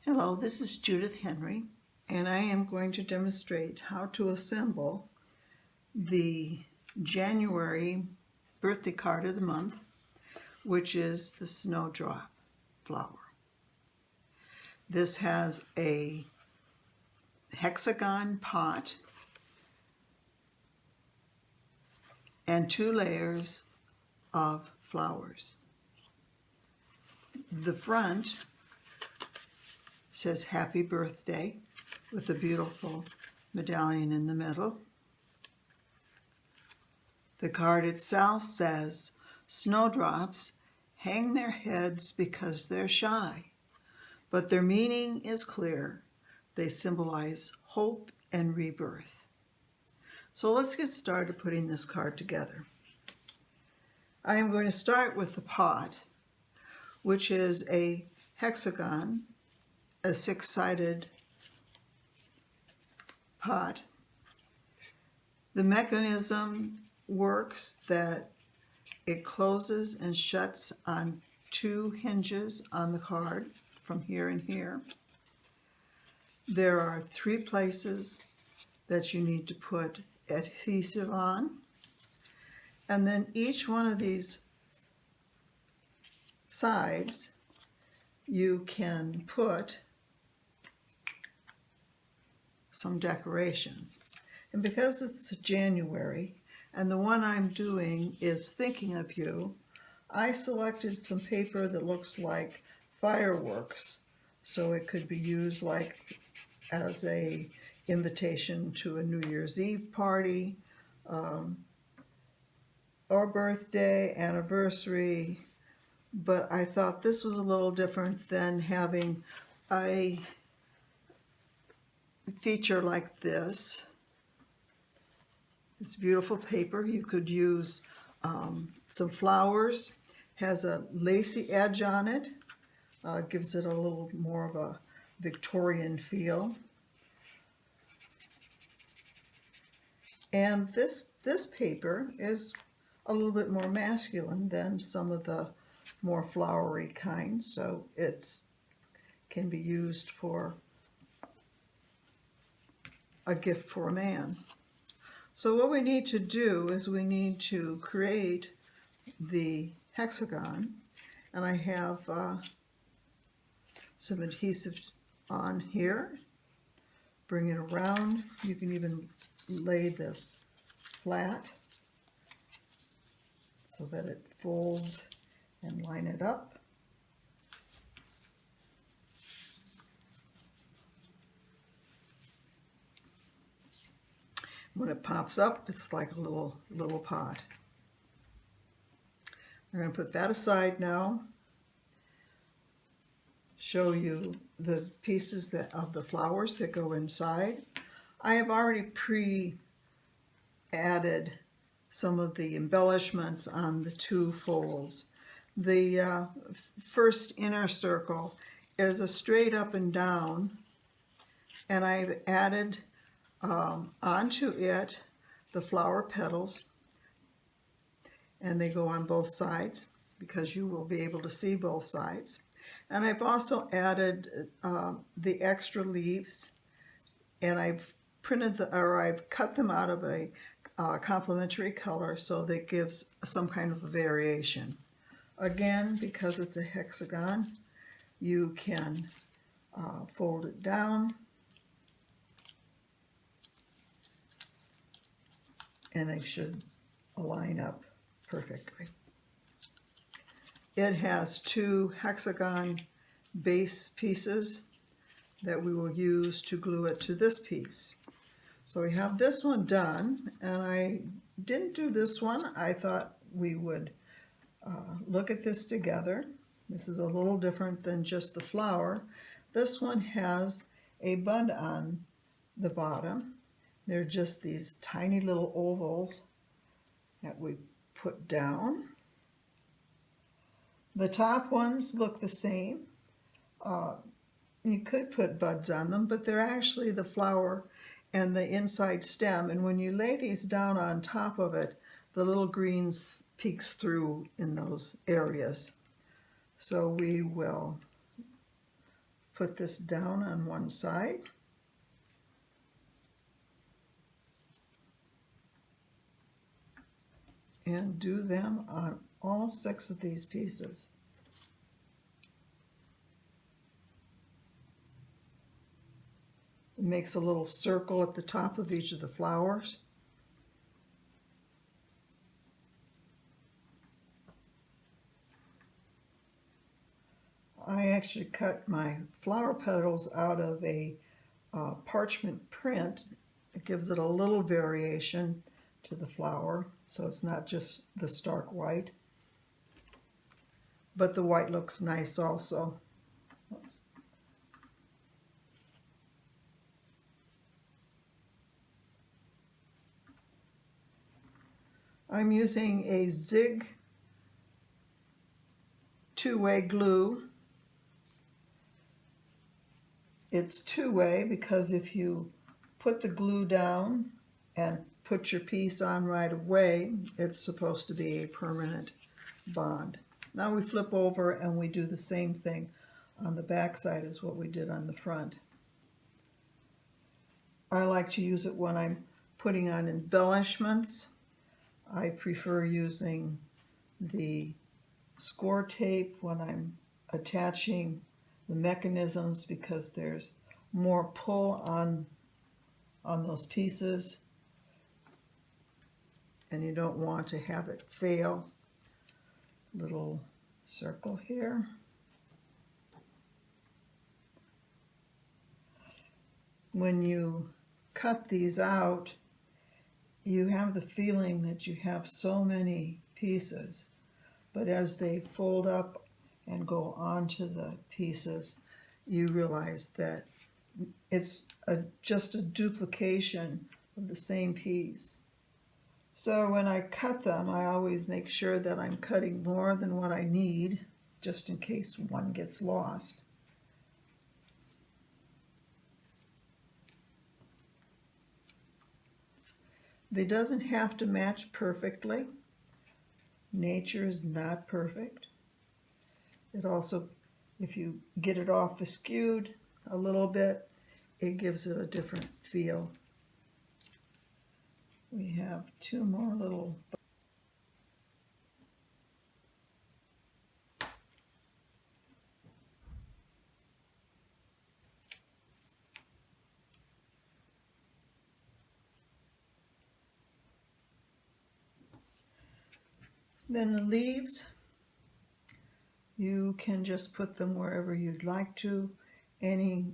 Hello, this is Judith Henry, and I am going to demonstrate how to assemble the January birthday card of the month, which is the snowdrop flower. This has a hexagon pot and 2 layers of flowers. The front says happy birthday with a beautiful medallion in the middle. The card itself says snowdrops hang their heads because they're shy, but their meaning is clear. They symbolize hope and rebirth. So let's get started putting this card together. I am going to start with the pot, which is a hexagon, a 6-sided pot. The mechanism works that it closes and shuts on 2 hinges on the card from here and here. There are 3 places that you need to put adhesive on, and then each one of these sides you can put some decorations. And because it's January and the one I'm doing is thinking of you, I selected some paper that looks like fireworks, so it could be used like as a invitation to a New Year's Eve party, or birthday, anniversary. But I thought this was a little different than having a feature like this. It's beautiful paper. You could use some flowers. Has a lacy edge on it. Gives it a little more of a Victorian feel. And this paper is a little bit more masculine than some of the more flowery kinds, so it can be used for a gift for a man. So what we need to do is we need to create the hexagon, and I have some adhesive on here. Bring it around. You can even lay this flat so that it folds and line it up. When it pops up, it's like a little pot. I'm going to put that aside now. Show you the pieces of the flowers that go inside. I have already pre-added some of the embellishments on the 2 folds. The first inner circle is a straight up and down, and I've added onto it the flower petals, and they go on both sides because you will be able to see both sides. And I've also added the extra leaves, and I've I've cut them out of a complementary color so that gives some kind of a variation. Again, because it's a hexagon, you can fold it down and they should line up perfectly. It has 2 hexagon base pieces that we will use to glue it to this piece. So we have this one done, and I didn't do this one. I thought we would look at this together. This is a little different than just the flower. This one has a bud on the bottom. They're just these tiny little ovals that we put down. The top ones look the same. You could put buds on them, but they're actually the flower and the inside stem, and when you lay these down on top of it, the little green peeks through in those areas. So we will put this down on one side. And do them on all 6 of these pieces. It makes a little circle at the top of each of the flowers. I actually cut my flower petals out of a parchment print. It gives it a little variation to the flower, so it's not just the stark white. But the white looks nice also. I'm using a Zig two-way glue. It's two-way because if you put the glue down and put your piece on right away, it's supposed to be a permanent bond. Now we flip over and we do the same thing on the back side as what we did on the front. I like to use it when I'm putting on embellishments. I prefer using the score tape when I'm attaching the mechanisms because there's more pull on those pieces and you don't want to have it fail. Little circle here. When you cut these out, you have the feeling that you have so many pieces, but as they fold up and go onto the pieces, you realize that it's just a duplication of the same piece. So when I cut them, I always make sure that I'm cutting more than what I need, just in case one gets lost. They doesn't have to match perfectly. Nature is not perfect. It also, if you get it off askewed a little bit, it gives it a different feel. We have 2 more little. Then the leaves, you can just put them wherever you'd like to. Any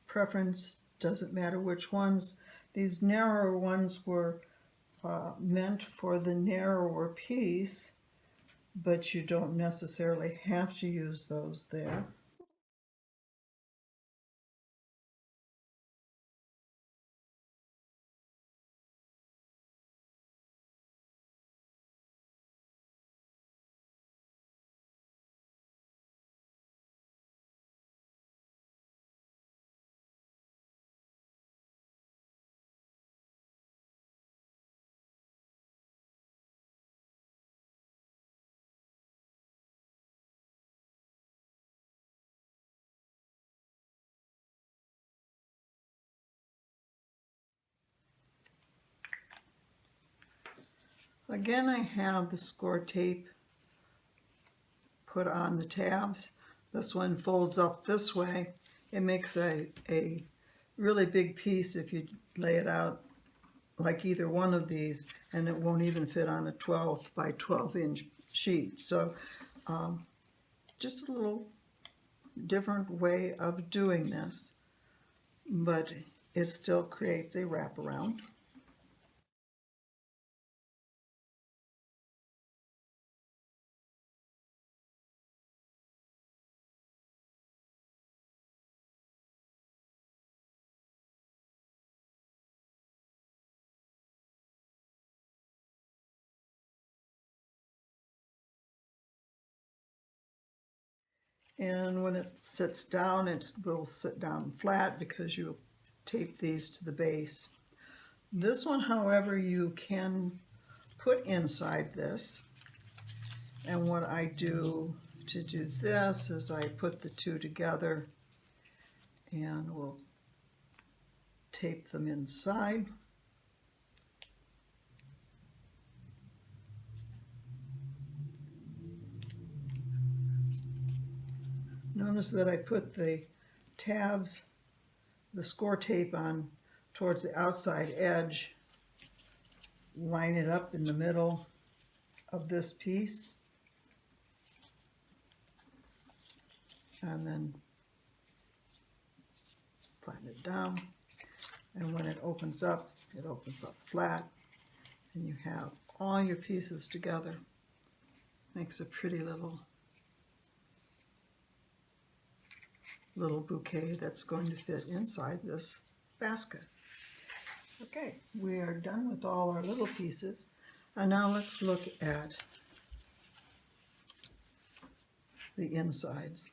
preference, doesn't matter which ones. These narrower ones were meant for the narrower piece, but you don't necessarily have to use those there. Again, I have the score tape put on the tabs. This one folds up this way. It makes a really big piece if you lay it out like either one of these, and it won't even fit on a 12 by 12 inch sheet. So just a little different way of doing this, but it still creates a wraparound. And when it sits down, it will sit down flat because you tape these to the base. This one, however, you can put inside this. And what I do to do this is I put the two together and we'll tape them inside. Notice that I put the tabs, the score tape on towards the outside edge, line it up in the middle of this piece, and then flatten it down. And when it opens up flat, and you have all your pieces together. Makes a pretty little bouquet that's going to fit inside this basket. Okay, we are done with all our little pieces. And now let's look at the insides.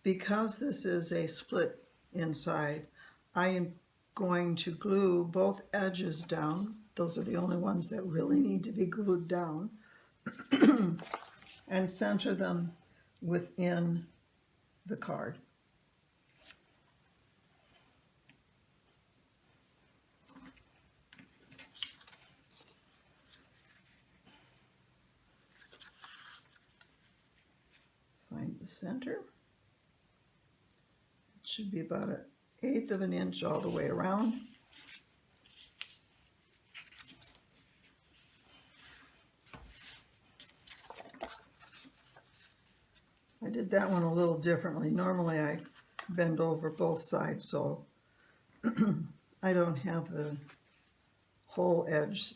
Because this is a split inside, I am going to glue both edges down. Those are the only ones that really need to be glued down. And center them within the card. Find the center. It should be about 1/8 of an inch all the way around. I did that one a little differently. Normally I bend over both sides so I don't have the whole edge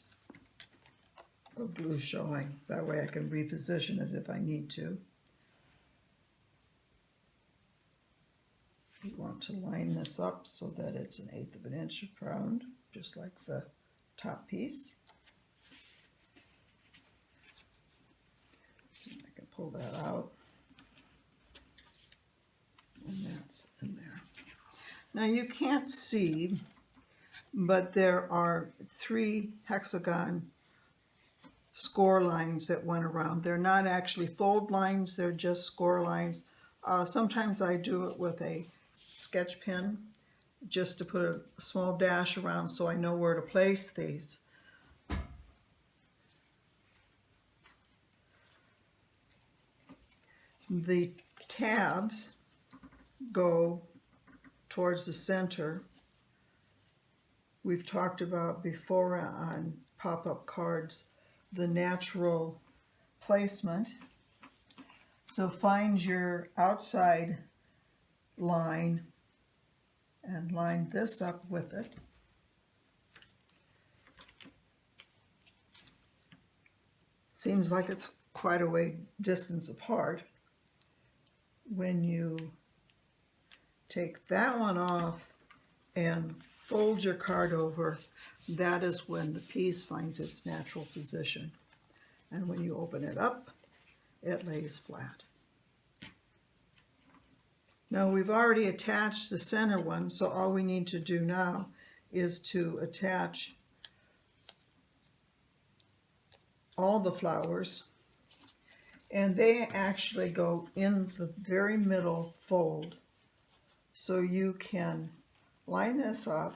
of glue showing. That way I can reposition it if I need to. You want to line this up so that it's 1/8 of an inch around, just like the top piece. And I can pull that out. And that's in there. Now you can't see, but there are 3 hexagon score lines that went around. They're not actually fold lines, they're just score lines. Sometimes I do it with a sketch pen just to put a small dash around so I know where to place these. The tabs go towards the center. We've talked about before on pop-up cards the natural placement. So find your outside line and line this up with it. Seems like it's quite a way distance apart. When you take that one off and fold your card over, that is when the piece finds its natural position. And when you open it up, it lays flat. Now we've already attached the center one, so all we need to do now is to attach all the flowers, and they actually go in the very middle fold. So you can line this up,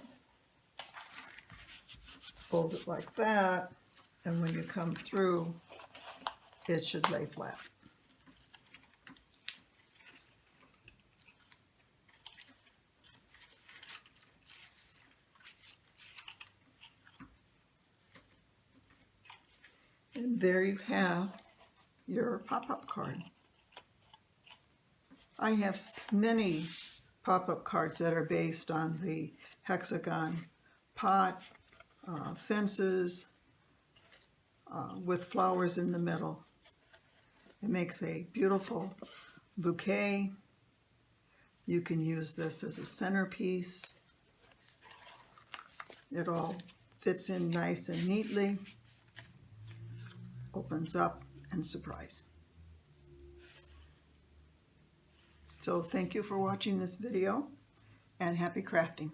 fold it like that, and when you come through, it should lay flat. And there you have your pop-up card. I have many pop-up cards that are based on the hexagon pot, fences with flowers in the middle. It makes a beautiful bouquet. You can use this as a centerpiece. It all fits in nice and neatly, opens up, and surprise. So thank you for watching this video, and happy crafting.